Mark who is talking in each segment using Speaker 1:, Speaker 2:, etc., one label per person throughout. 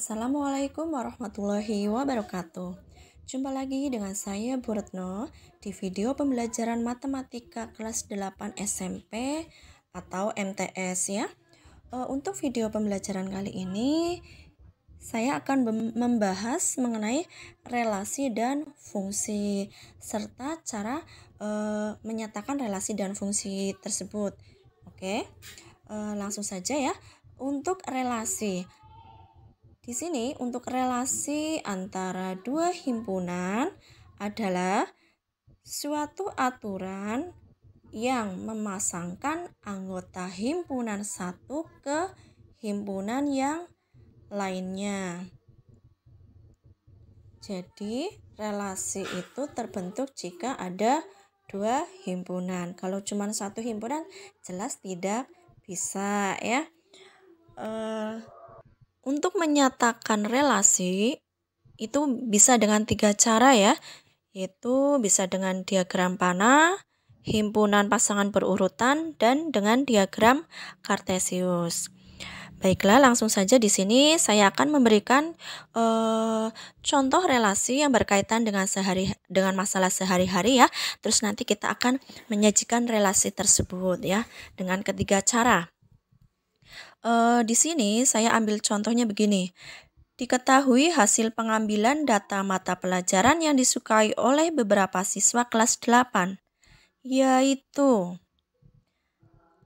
Speaker 1: Assalamualaikum warahmatullahi wabarakatuh. Jumpa lagi dengan saya Bu Retno di video pembelajaran matematika kelas 8 SMP atau MTS ya. Untuk video pembelajaran kali ini saya akan membahas mengenai relasi dan fungsi serta cara menyatakan relasi dan fungsi tersebut. Oke, langsung saja ya. Untuk relasi. Di sini untuk relasi antara dua himpunan adalah suatu aturan yang memasangkan anggota himpunan satu ke himpunan yang lainnya. Jadi relasi itu terbentuk jika ada dua himpunan. Kalau cuma satu himpunan jelas tidak bisa ya. Untuk menyatakan relasi itu bisa dengan 3 cara ya, yaitu bisa dengan diagram panah, himpunan pasangan berurutan, dan dengan diagram kartesius. Baiklah, langsung saja di sini saya akan memberikan contoh relasi yang berkaitan dengan masalah sehari-hari ya. Terus nanti kita akan menyajikan relasi tersebut ya dengan ketiga cara. Di sini saya ambil contohnya begini. Diketahui hasil pengambilan data mata pelajaran yang disukai oleh beberapa siswa kelas 8, yaitu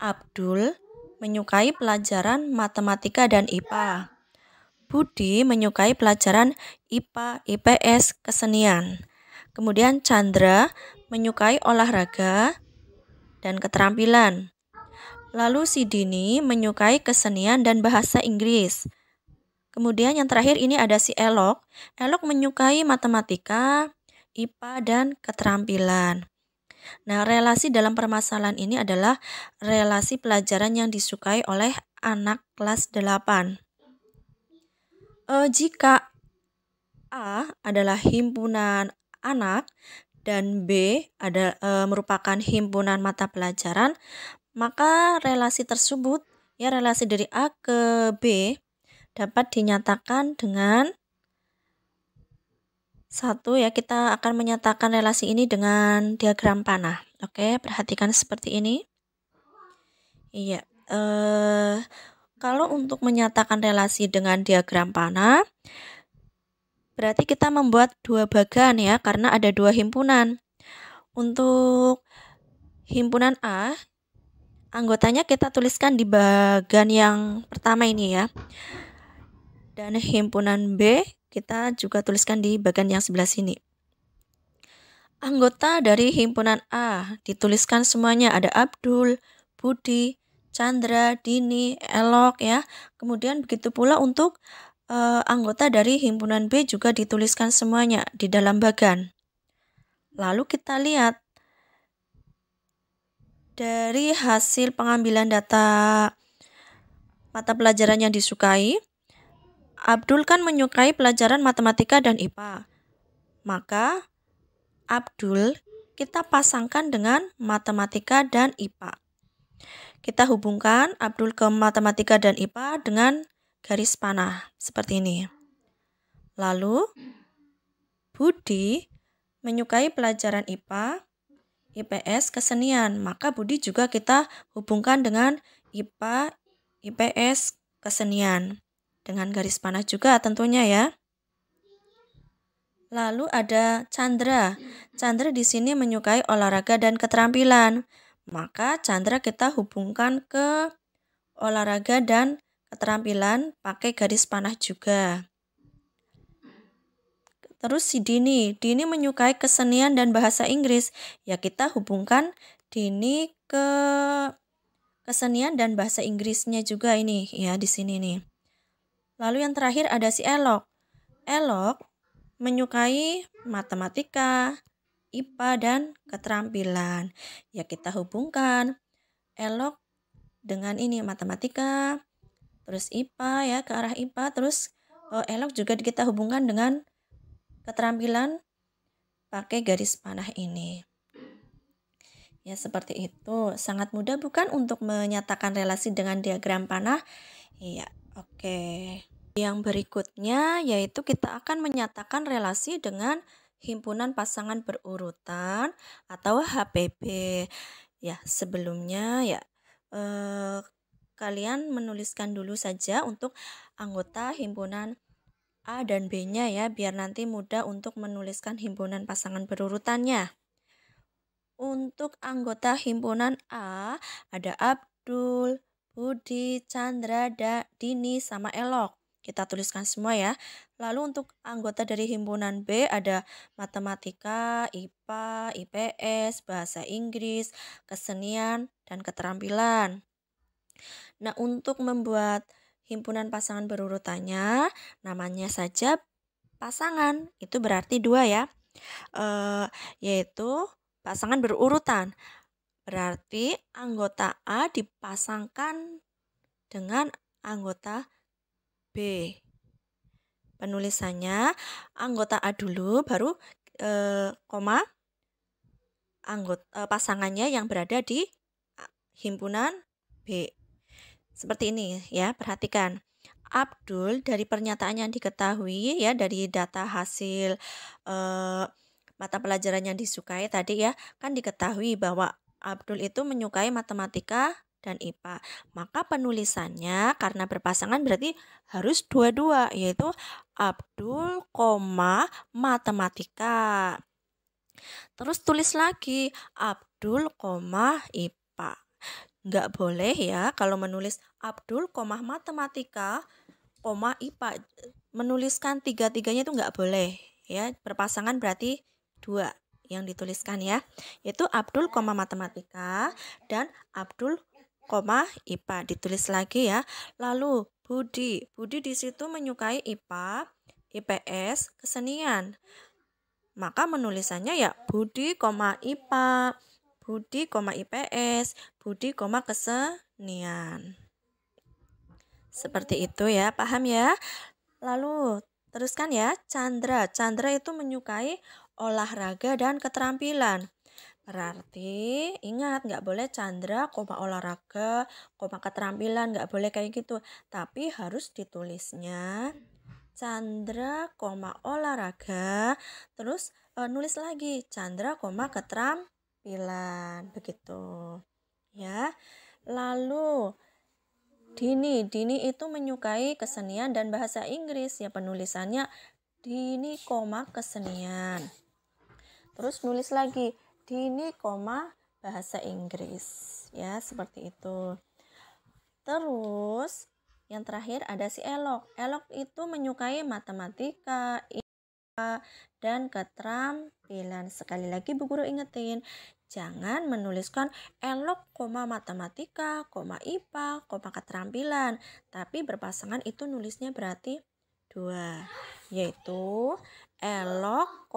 Speaker 1: Abdul menyukai pelajaran matematika dan IPA. Budi menyukai pelajaran IPA, IPS, kesenian. Kemudian Chandra menyukai olahraga dan keterampilan. Lalu si Dini menyukai kesenian dan bahasa Inggris. Kemudian yang terakhir ini ada si Elok. Elok menyukai matematika, IPA, dan keterampilan. Nah, relasi dalam permasalahan ini adalah relasi pelajaran yang disukai oleh anak kelas 8. Jika A adalah himpunan anak dan B merupakan himpunan mata pelajaran, maka relasi tersebut, ya relasi dari A ke B, dapat dinyatakan dengan satu ya, kita akan menyatakan relasi ini dengan diagram panah. Oke, perhatikan seperti ini. Iya, kalau untuk menyatakan relasi dengan diagram panah, berarti kita membuat dua bagan ya, karena ada dua himpunan. Untuk himpunan A, anggotanya kita tuliskan di bagan yang pertama ini ya. Dan himpunan B kita juga tuliskan di bagan yang sebelah sini. Anggota dari himpunan A dituliskan semuanya, ada Abdul, Budi, Chandra, Dini, Elok ya. Kemudian begitu pula untuk anggota dari himpunan B juga dituliskan semuanya di dalam bagan. Lalu kita lihat dari hasil pengambilan data mata pelajaran yang disukai, Abdul kan menyukai pelajaran matematika dan IPA. Maka Abdul kita pasangkan dengan matematika dan IPA. Kita hubungkan Abdul ke matematika dan IPA dengan garis panah seperti ini. Lalu Budi menyukai pelajaran IPA, IPS, kesenian. Maka Budi juga kita hubungkan dengan IPA, IPS, kesenian. Dengan garis panah juga tentunya ya. Lalu ada Chandra. Chandra di sini menyukai olahraga dan keterampilan. Maka Chandra kita hubungkan ke olahraga dan keterampilan pakai garis panah juga. Terus si Dini menyukai kesenian dan bahasa Inggris. Ya kita hubungkan Dini ke kesenian dan bahasa Inggrisnya juga ini ya di sini nih. Lalu yang terakhir ada si Elok. Elok menyukai matematika, IPA, dan keterampilan. Ya kita hubungkan Elok dengan ini matematika, terus IPA ya ke arah IPA, terus Elok juga kita hubungkan dengan keterampilan pakai garis panah ini. Ya seperti itu. Sangat mudah bukan untuk menyatakan relasi dengan diagram panah? Iya, oke. Yang berikutnya yaitu kita akan menyatakan relasi dengan himpunan pasangan berurutan atau HPB. Ya, sebelumnya ya eh, kalian menuliskan dulu saja untuk anggota himpunan A dan B-nya ya, biar nanti mudah untuk menuliskan himpunan pasangan berurutannya. Untuk anggota himpunan A ada Abdul, Budi, Chandra, Dini, sama Elok. Kita tuliskan semua ya. Lalu untuk anggota dari himpunan B ada matematika, IPA, IPS, bahasa Inggris, kesenian, dan keterampilan. Nah, untuk membuat himpunan pasangan berurutannya, namanya saja pasangan. Itu berarti dua ya. Yaitu pasangan berurutan. Berarti anggota A dipasangkan dengan anggota B. Penulisannya anggota A dulu, baru koma pasangannya yang berada di himpunan B. Seperti ini ya, perhatikan. Abdul dari pernyataan yang diketahui ya, dari data hasil mata pelajaran yang disukai tadi ya, kan diketahui bahwa Abdul itu menyukai matematika dan IPA. Maka penulisannya karena berpasangan berarti harus dua-dua, yaitu Abdul, matematika. Terus tulis lagi Abdul, IPA. Nggak boleh ya kalau menulis Abdul, matematika, IPA. Menuliskan tiga-tiganya itu nggak boleh ya. Berpasangan berarti dua yang dituliskan ya. Yaitu Abdul, matematika dan Abdul, IPA. Ditulis lagi ya. Lalu Budi. Budi di situ menyukai IPA, IPS, kesenian. Maka menulisannya ya Budi, IPA, Budi, IPS, Budi, kesenian. Seperti itu ya, paham ya? Lalu teruskan ya, Chandra. Chandra itu menyukai olahraga dan keterampilan. Berarti ingat, nggak boleh Chandra, olahraga, keterampilan, nggak boleh kayak gitu. Tapi harus ditulisnya Chandra, olahraga, terus nulis lagi Chandra, keterampilan, begitu ya. Lalu Dini itu menyukai kesenian dan bahasa Inggris ya, penulisannya Dini, kesenian. Terus nulis lagi Dini, bahasa Inggris ya, seperti itu. Terus yang terakhir ada si Elok. Elok itu menyukai matematika, dan keterampilan. Sekali lagi Bu Guru ingetin, jangan menuliskan Elok, matematika, IPA, keterampilan. Tapi berpasangan itu nulisnya berarti dua, yaitu Elok,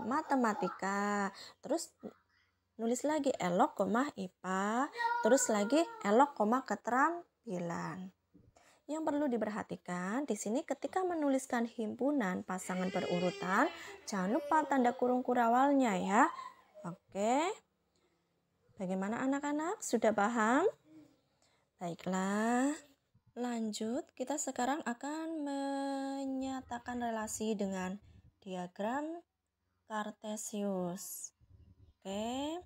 Speaker 1: matematika. Terus nulis lagi Elok, IPA. Terus lagi Elok, keterampilan. Yang perlu diperhatikan di sini ketika menuliskan himpunan pasangan berurutan, jangan lupa tanda kurung kurawalnya ya. Oke. Bagaimana anak-anak? Sudah paham? Baiklah. Lanjut, kita sekarang akan menyatakan relasi dengan diagram Kartesius. Oke.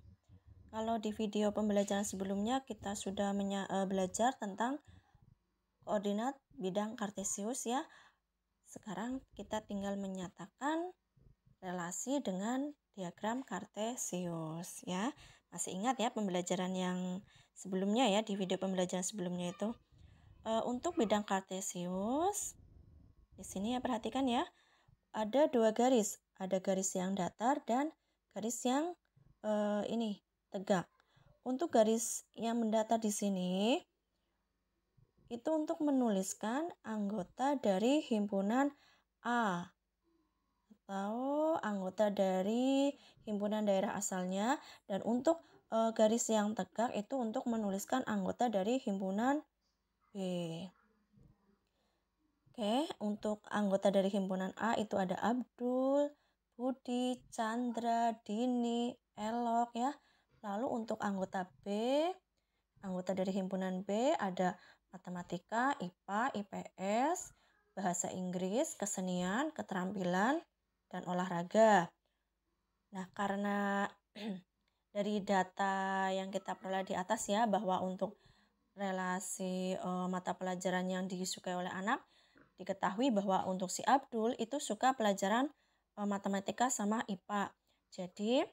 Speaker 1: Kalau di video pembelajaran sebelumnya kita sudah belajar tentang koordinat bidang Kartesius ya. Sekarang kita tinggal menyatakan relasi dengan diagram Kartesius ya. Masih ingat ya pembelajaran yang sebelumnya ya, di video pembelajaran sebelumnya itu. Untuk bidang Kartesius di sini ya, perhatikan ya. Ada dua garis, ada garis yang datar dan garis yang tegak. Untuk garis yang mendatar di sini itu untuk menuliskan anggota dari himpunan A atau anggota dari himpunan daerah asalnya, dan untuk garis yang tegak itu untuk menuliskan anggota dari himpunan B. Oke, untuk anggota dari himpunan A itu ada Abdul, Budi, Chandra, Dini, Elok ya. Lalu untuk anggota B, anggota dari himpunan B ada matematika, IPA, IPS, bahasa Inggris, kesenian, keterampilan, dan olahraga. Nah, karena dari data yang kita peroleh di atas ya, bahwa untuk relasi mata pelajaran yang disukai oleh anak, diketahui bahwa untuk si Abdul itu suka pelajaran matematika sama IPA. Jadi,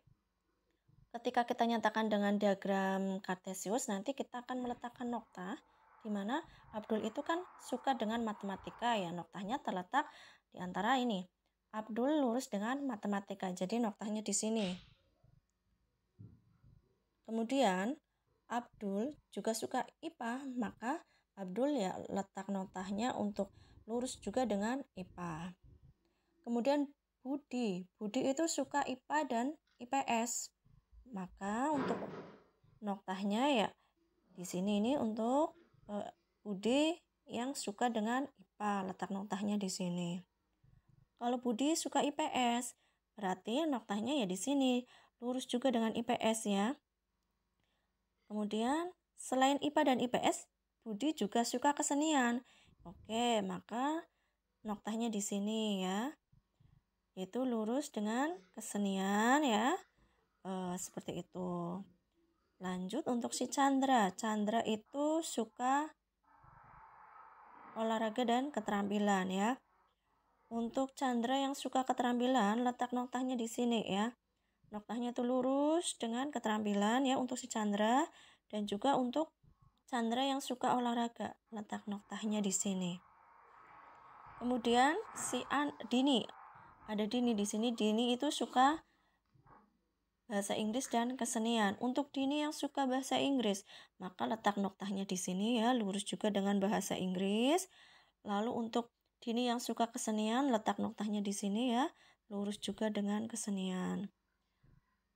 Speaker 1: ketika kita nyatakan dengan diagram Kartesius, nanti kita akan meletakkan nokta, di mana Abdul itu kan suka dengan matematika ya. Noktanya terletak di antara ini. Abdul lurus dengan matematika, jadi noktanya di sini. Kemudian, Abdul juga suka IPA, maka Abdul ya letak notanya untuk lurus juga dengan IPA. Kemudian Budi itu suka IPA dan IPS, maka untuk noktanya ya di sini ini untuk Budi yang suka dengan IPA, letak noktanya di sini. Kalau Budi suka IPS, berarti noktanya ya di sini, lurus juga dengan IPS ya. Kemudian selain IPA dan IPS, Budi juga suka kesenian. Oke, maka noktanya di sini ya, yaitu lurus dengan kesenian ya, seperti itu. Lanjut untuk si Chandra. Chandra itu suka olahraga dan keterampilan ya. Untuk Chandra yang suka keterampilan, letak noktanya di sini ya. Noktanya itu lurus dengan keterampilan ya untuk si Chandra, dan juga untuk Chandra yang suka olahraga, letak noktanya di sini. Kemudian si Dini, ada Dini di sini. Dini itu suka bahasa Inggris dan kesenian. Untuk Dini yang suka bahasa Inggris, maka letak noktanya di sini ya, lurus juga dengan bahasa Inggris. Lalu untuk Dini yang suka kesenian, letak noktanya di sini ya, lurus juga dengan kesenian.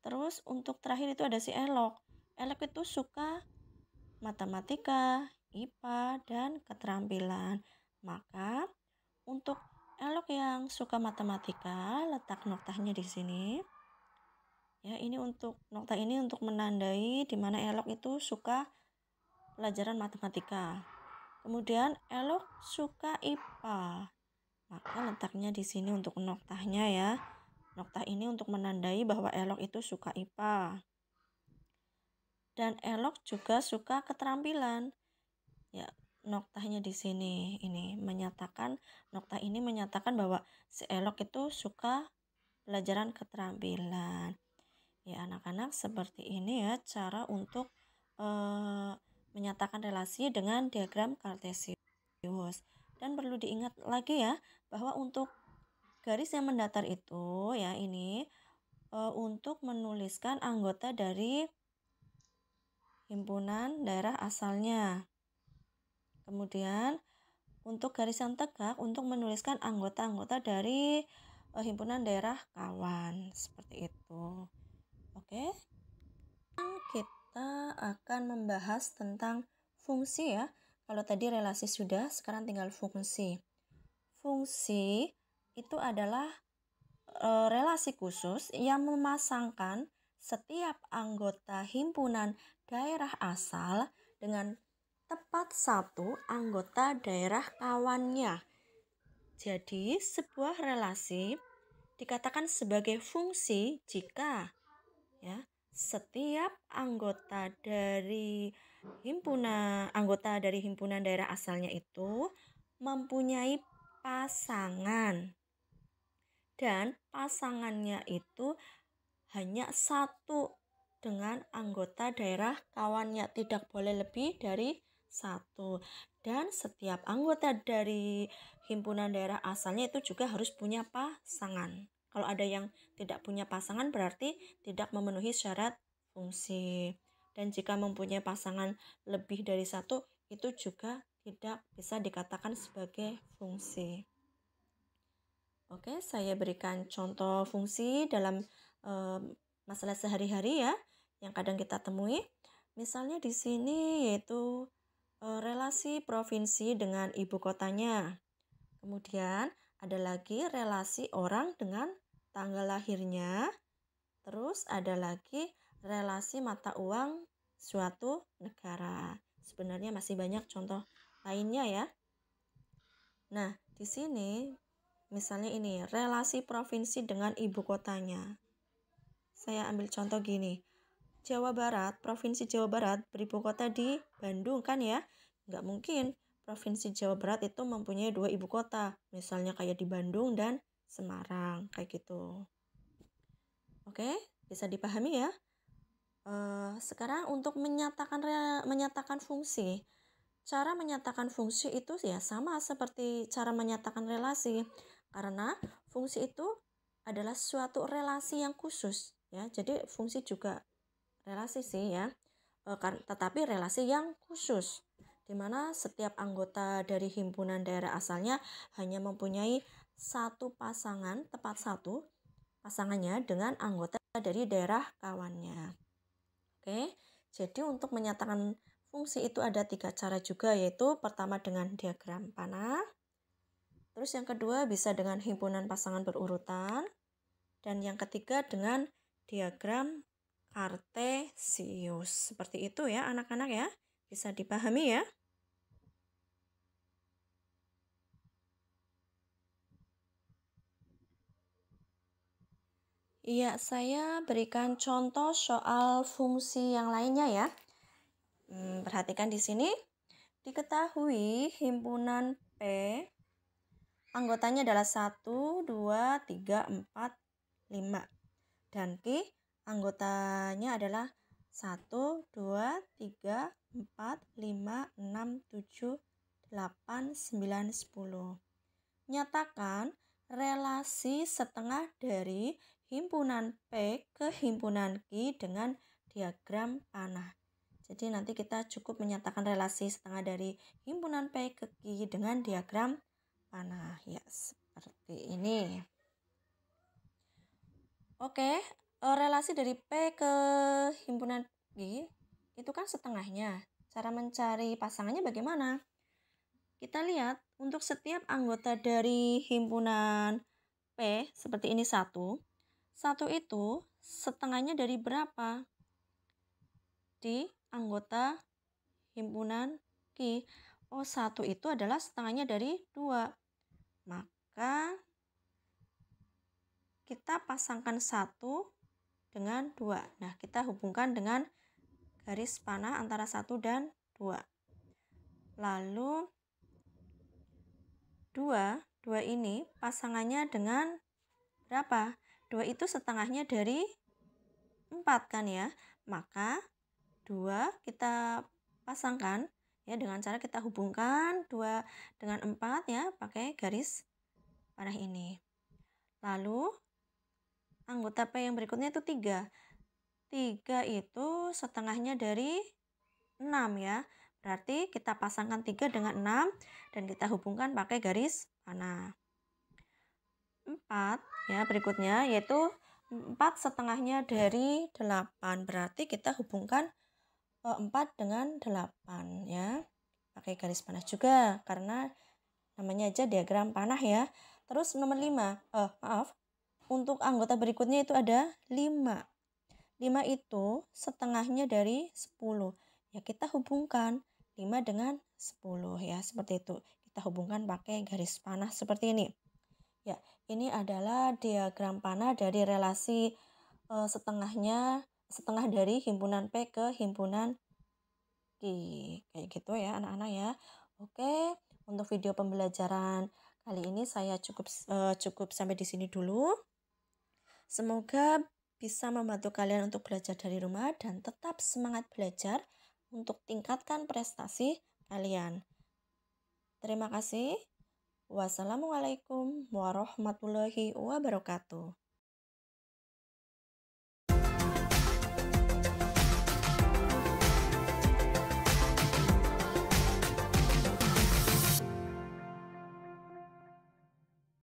Speaker 1: Terus untuk terakhir itu ada si Elok. Elok itu suka matematika, IPA, dan keterampilan. Maka untuk Elok yang suka matematika, letak noktanya di sini. Ya, ini untuk nokta ini untuk menandai di mana Elok itu suka pelajaran matematika. Kemudian Elok suka IPA. Maka letaknya di sini untuk noktanya ya. Nokta ini untuk menandai bahwa Elok itu suka IPA. Dan Elok juga suka keterampilan. Ya, noktanya di sini. Nokta ini menyatakan bahwa si Elok itu suka pelajaran keterampilan. Ya, anak-anak, seperti ini ya cara untuk menyatakan relasi dengan diagram Kartesius. Dan perlu diingat lagi ya, bahwa untuk garis yang mendatar itu ya ini untuk menuliskan anggota dari himpunan daerah asalnya. Kemudian untuk garis yang tegak untuk menuliskan anggota-anggota dari himpunan daerah kawan. Seperti itu. Oke. Kita akan membahas tentang fungsi ya. Kalau tadi relasi sudah, sekarang tinggal fungsi. Fungsi itu adalah relasi khusus yang memasangkan setiap anggota himpunan daerah asal dengan tepat satu anggota daerah kawannya. Jadi, sebuah relasi dikatakan sebagai fungsi jika ya setiap anggota dari himpunan daerah asalnya itu mempunyai pasangan, dan pasangannya itu hanya satu dengan anggota daerah kawannya, tidak boleh lebih dari satu. Dan setiap anggota dari himpunan daerah asalnya itu juga harus punya pasangan. Kalau ada yang tidak punya pasangan berarti tidak memenuhi syarat fungsi. Dan jika mempunyai pasangan lebih dari satu, itu juga tidak bisa dikatakan sebagai fungsi. Oke, saya berikan contoh fungsi dalam masalah sehari-hari ya, yang kadang kita temui. Misalnya di sini yaitu relasi provinsi dengan ibu kotanya. Kemudian ada lagi relasi orang dengan tanggal lahirnya. Terus ada lagi relasi mata uang suatu negara. Sebenarnya masih banyak contoh lainnya ya. Nah, Di sini, misalnya ini, relasi provinsi dengan ibu kotanya. Saya ambil contoh gini, Jawa Barat, Provinsi Jawa Barat beribu kota di Bandung kan ya? Nggak mungkin Provinsi Jawa Barat itu mempunyai 2 ibu kota. Misalnya kayak di Bandung dan Semarang, kayak gitu. Oke, bisa dipahami ya? Sekarang untuk menyatakan fungsi. Cara menyatakan fungsi itu ya sama seperti cara menyatakan relasi. Karena fungsi itu adalah suatu relasi yang khusus ya. Jadi fungsi juga relasi sih ya. Tetapi relasi yang khusus di mana setiap anggota dari himpunan daerah asalnya hanya mempunyai satu pasangan, tepat satu pasangannya dengan anggota dari daerah kawannya. Oke, jadi untuk menyatakan fungsi itu ada 3 cara juga, yaitu pertama dengan diagram panah, terus yang kedua bisa dengan himpunan pasangan berurutan, dan yang ketiga dengan diagram kartesius. Seperti itu ya anak-anak ya, bisa dipahami ya. Iya, saya berikan contoh soal fungsi yang lainnya ya. Perhatikan di sini, diketahui himpunan P anggotanya adalah 1, 2, 3, 4, 5. Dan Q anggotanya adalah 1, 2, 3, 4, 5, 6, 7, 8, 9, 10. Nyatakan relasi setengah dari himpunan P ke himpunan Q dengan diagram panah. Jadi nanti kita cukup menyatakan relasi setengah dari himpunan P ke Q dengan diagram panah. Ya, seperti ini. Oke, relasi dari P ke himpunan Q itu kan setengahnya. Cara mencari pasangannya bagaimana? Kita lihat untuk setiap anggota dari himpunan P seperti ini 1. 1 itu setengahnya dari berapa? Di anggota himpunan Q. Oh, 1 itu adalah setengahnya dari 2. Maka kita pasangkan 1 dengan 2. Nah, kita hubungkan dengan garis panah antara 1 dan 2. Lalu 2 ini pasangannya dengan berapa? 2 itu setengahnya dari 4 kan ya. Maka 2 kita pasangkan ya dengan cara kita hubungkan 2 dengan 4 ya pakai garis panah ini. Lalu anggota P yang berikutnya itu 3. 3 itu setengahnya dari 6 ya. Berarti kita pasangkan 3 dengan 6 dan kita hubungkan pakai garis panah. 4 ya berikutnya yaitu 4 setengahnya dari 8. Berarti kita hubungkan 4 dengan 8 ya. Pakai garis panah juga karena namanya aja diagram panah ya. Terus nomor 5. Untuk anggota berikutnya itu ada 5. 5 itu setengahnya dari 10. Ya kita hubungkan 5 dengan 10 ya. Seperti itu. Kita hubungkan pakai garis panah seperti ini. Ya, ini adalah diagram panah dari relasi setengah dari himpunan P ke himpunan Q. Kayak gitu ya anak-anak ya. Oke, untuk video pembelajaran kali ini saya cukup sampai di sini dulu. Semoga bisa membantu kalian untuk belajar dari rumah dan tetap semangat belajar untuk tingkatkan prestasi kalian. Terima kasih. Wassalamualaikum warahmatullahi wabarakatuh.